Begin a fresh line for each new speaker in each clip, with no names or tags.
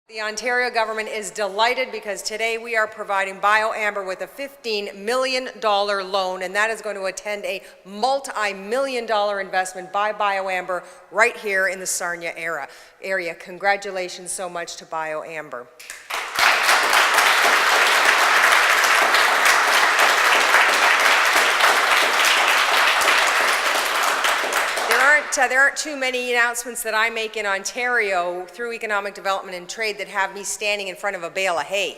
The Ontario government is delighted because today we are providing BioAmber with a $15 million loan, and that is going to attend a multi-million-dollar investment by BioAmber right here in the Sarnia area. Congratulations so much to BioAmber. There aren't too many announcements that I make in Ontario through economic development and trade that have me standing in front of a bale of hay.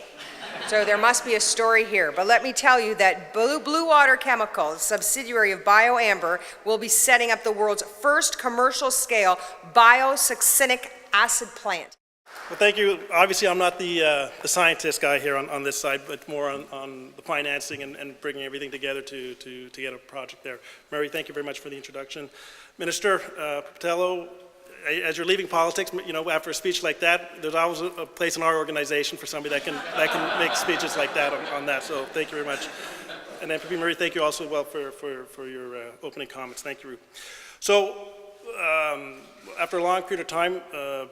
So there must be a story here. But let me tell you that Bluewater Chemicals, subsidiary of BioAmber, will be setting up the world's first commercial-scale biosuccinic acid plant.
Well, thank you. Obviously, I'm not the scientist guy here on this side, but more on the financing and bringing everything together to get a project there. Mary, thank you very much for the introduction. Minister Pupatello, as you're leaving politics, you know, after a speech like that, there's always a place in our organization for somebody that can make speeches like that on that. So thank you very much. And then, Mary, thank you also well for your opening comments. Thank you, Ruth. So. After a long period of time,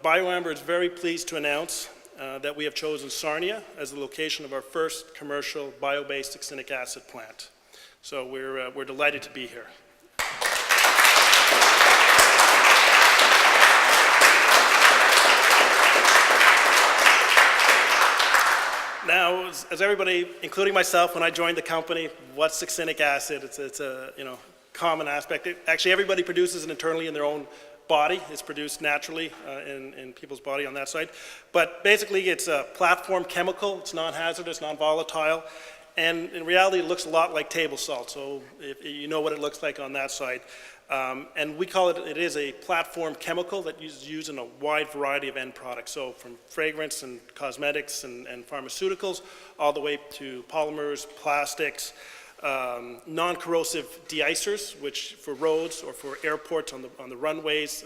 BioAmber is very pleased to announce that we have chosen Sarnia as the location of our first commercial bio-based succinic acid plant. So we're delighted to be here. Now, as everybody, including myself, when I joined the company, what's succinic acid? It's a common aspect. Actually, everybody produces it internally in their own body. It's produced naturally in people's body on that side. But basically, it's a platform chemical. It's non-hazardous, non-volatile. And in reality, it looks a lot like table salt. So if you know what it looks like on that side. And we call it is a platform chemical that is used in a wide variety of end products. So from fragrance and cosmetics and pharmaceuticals, all the way to polymers, plastics, non-corrosive de-icers, which for roads or for airports on the runways,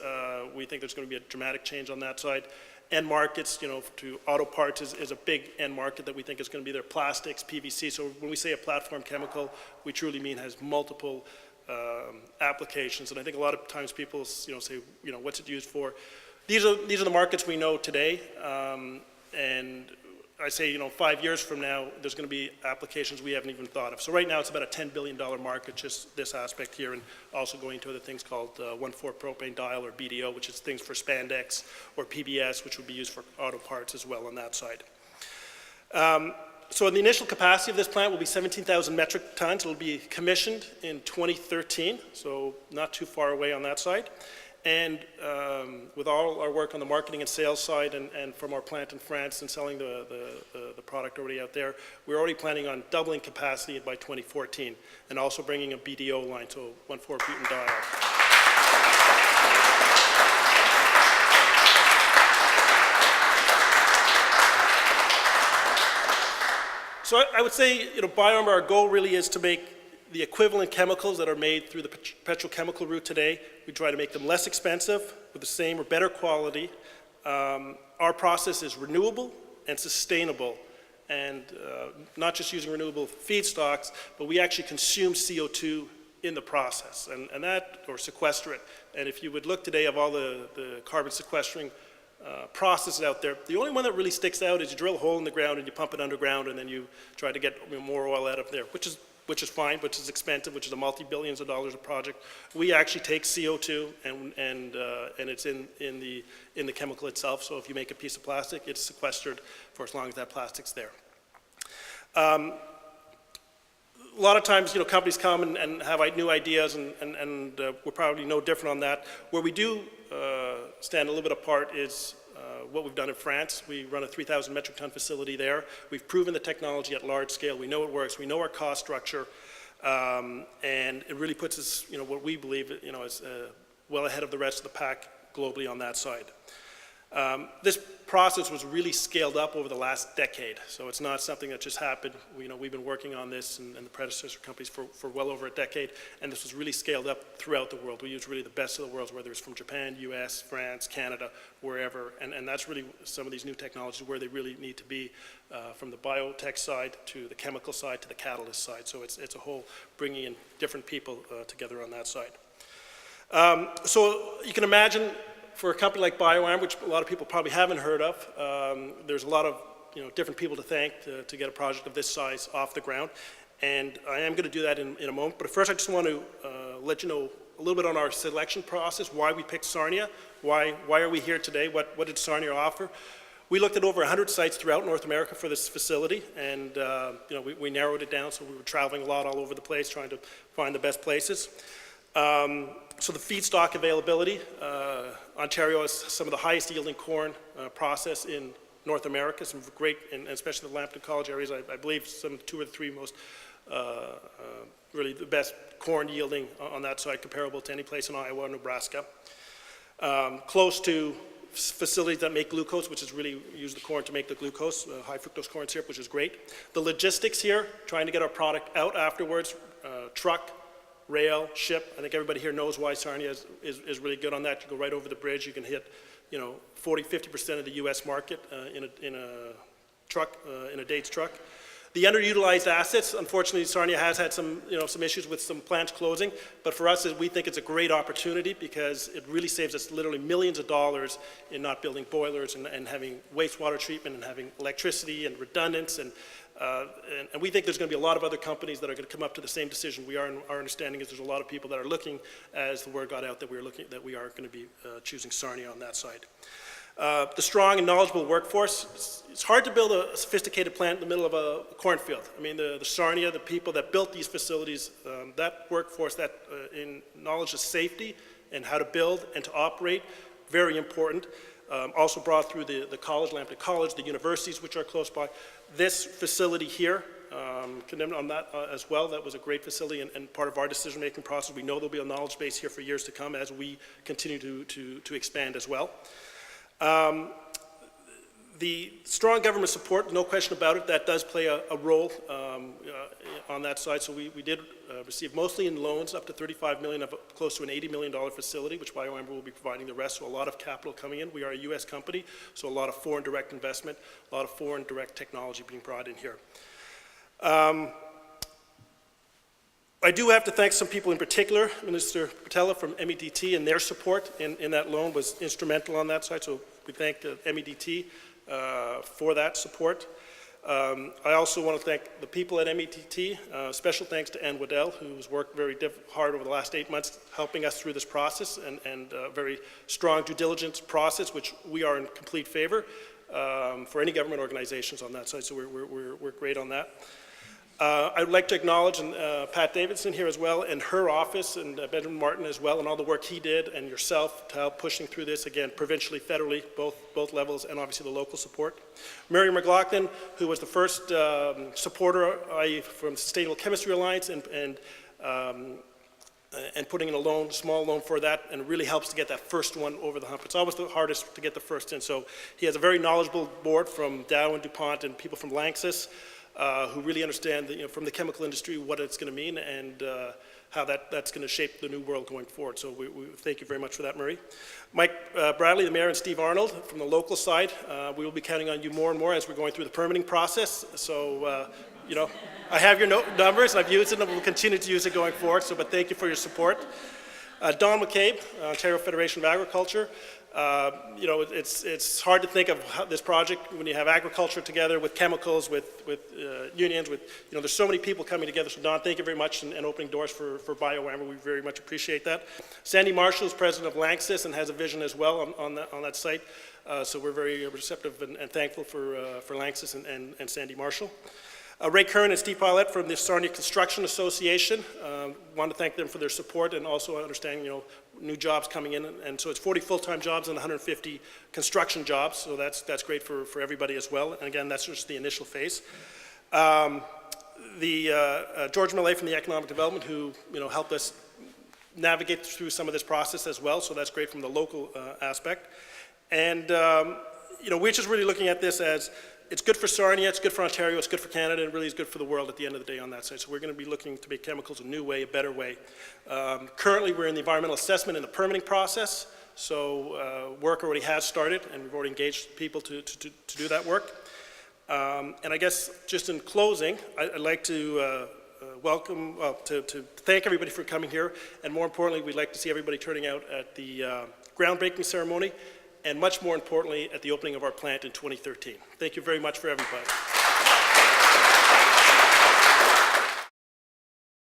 we think there's going to be a dramatic change on that side. End markets, you know, to auto parts is a big end market that we think is going to be there. Plastics, PVC. So when we say a platform chemical, we truly mean has multiple applications. And I think a lot of times people, you know, say, you know, what's it used for? These are the markets we know today, and I say, you know, 5 years from now, there's going to be applications we haven't even thought of. So right now, it's about a $10 billion market, just this aspect here, and also going to other things called 1,4-propane-diol or BDO, which is things for spandex, or PBS, which would be used for auto parts as well on that side. So the initial capacity of this plant will be 17,000 metric tons. It will be commissioned in 2013, so not too far away on that side. And with all our work on the marketing and sales side and from our plant in France and selling the product already out there, we're already planning on doubling capacity by 2014 and also bringing a BDO line, so 1,4-butanediol. So I would say, you know, BioAmber, our goal really is to make the equivalent chemicals that are made through the petrochemical route today. We try to make them less expensive with the same or better quality. Our process is renewable and sustainable, and not just using renewable feedstocks, but we actually consume CO2 in the process, and that, or sequester it. And if you would look today of all the carbon sequestering processes out there, the only one that really sticks out is you drill a hole in the ground and you pump it underground, and then you try to get more oil out of there, which is fine, which is expensive, which is a multi-billions of dollars of project. We actually take CO2 and it's in the chemical itself. So if you make a piece of plastic, it's sequestered for as long as that plastic's there. A lot of times, you know, companies come and have new ideas, and we're probably no different on that. Where we do stand a little bit apart is what we've done in France. We run a 3,000 metric ton facility there. We've proven the technology at large scale. We know it works. We know our cost structure, and it really puts us, you know, what we believe, you know, is well ahead of the rest of the pack globally on that side. This process was really scaled up over the last decade, so it's not something that just happened. You know, we've been working on this and the predecessor companies for well over a decade, and this was really scaled up throughout the world. We use really the best of the world, whether it's from Japan, US, France, Canada, wherever, and that's really some of these new technologies where they really need to be, from the biotech side to the chemical side to the catalyst side. So it's a whole bringing in different people together on that side. So you can imagine For a company like BioAmber, which a lot of people probably haven't heard of, there's a lot of different people to thank to get a project of this size off the ground. And I am going to do that in a moment. But first, I just want to let you know a little bit on our selection process, why we picked Sarnia, why are we here today, what did Sarnia offer. We looked at over 100 sites throughout North America for this facility, and we narrowed it down, so we were traveling a lot all over the place trying to find the best places. So the feedstock availability, Ontario has some of the highest yielding corn process in North America, some great, and especially the Lambton College areas, I believe some 2 or 3 most, really the best corn yielding on that side, comparable to any place in Iowa or Nebraska. Close to facilities that make glucose, which is really use the corn to make the glucose, high fructose corn syrup, which is great. The logistics here, trying to get our product out afterwards, truck, rail, ship. I think everybody here knows why Sarnia is really good on that. You go right over the bridge, you can hit 40–50% of the U.S. market in a truck, in a Dates truck. The underutilized assets, unfortunately, Sarnia has had some issues with some plants closing, but for us, we think it's a great opportunity because it really saves us literally millions of dollars in not building boilers and having wastewater treatment and having electricity and redundance, and we think there's going to be a lot of other companies that are going to come up to the same decision we are, and our understanding is there's a lot of people that are looking, as the word got out, that we are going to be choosing Sarnia on that side. The strong and knowledgeable workforce. It's hard to build a sophisticated plant in the middle of a cornfield. I mean, the Sarnia, the people that built these facilities, that workforce, that in knowledge of safety and how to build and to operate, very important. Also brought through the college, Lambton College, the universities which are close by. This facility here, condemned on that as well. That was a great facility and part of our decision-making process. We know there'll be a knowledge base here for years to come as we continue to expand as well. The strong government support, no question about it, that does play a role on that side. So we did receive mostly in loans up to $35 million of close to an $80 million facility, which BioAmber will be providing the rest. So a lot of capital coming in. We are a U.S. company, so a lot of foreign direct investment, a lot of foreign direct technology being brought in here. I do have to thank some people in particular. Minister Pupatello from MEDT and their support in that loan was instrumental on that side. So we thank MEDT for that support. I also want to thank the people at MEDT. Special thanks to Ann Waddell, who's worked very hard over the last 8 months helping us through this process and a very strong due diligence process, which we are in complete favor for any government organizations on that side. So we're great on that. I would like to acknowledge Pat Davidson here as well, and her office, and Benjamin Martin as well, and all the work he did, and yourself to help pushing through this, again, provincially, federally, both levels, and obviously the local support. Mary McLaughlin, who was the first supporter from Sustainable Chemistry Alliance, and putting in a small loan for that, and it really helps to get that first one over the hump. It's always the hardest to get the first in, so he has a very knowledgeable board from Dow and DuPont and people from Lanxess, who really understand from the chemical industry what it's going to mean and how that's going to shape the new world going forward. So we thank you very much for that, Murray. Mike Bradley, the mayor, and Steve Arnold from the local side, we will be counting on you more and more as we're going through the permitting process. So, I have your numbers, and I've used it, and we'll continue to use it going forward. So, but thank you for your support. Don McCabe, Ontario Federation of Agriculture. It's hard to think of this project when you have agriculture together with chemicals, with unions, there's so many people coming together. So Don, thank you very much and opening doors for BioAmber. We very much appreciate that. Sandy Marshall is president of Lanxess and has a vision as well on that site. So we're very receptive and thankful for Lanxess and Sandy Marshall. Ray Curran and Steve Pilot from the Sarnia Construction Association. Want to thank them for their support and also understanding, new jobs coming in. And so it's 40 full-time jobs and 150 construction jobs. So that's great for everybody as well. And again, that's just the initial phase. George Millay from the Economic Development, who helped us navigate through some of this process as well. So that's great from the local aspect. And we're just really looking at this as it's good for Sarnia, it's good for Ontario, it's good for Canada, and it really is good for the world at the end of the day on that side. So we're going to be looking to make chemicals a new way, a better way. Currently, we're in the environmental assessment and the permitting process. So work already has started, and we've already engaged people to do that work. And I guess just in closing, I'd like to to thank everybody for coming here, and more importantly, we'd like to see everybody turning out at the groundbreaking ceremony, and much more importantly, at the opening of our plant in 2013. Thank you very much for everybody.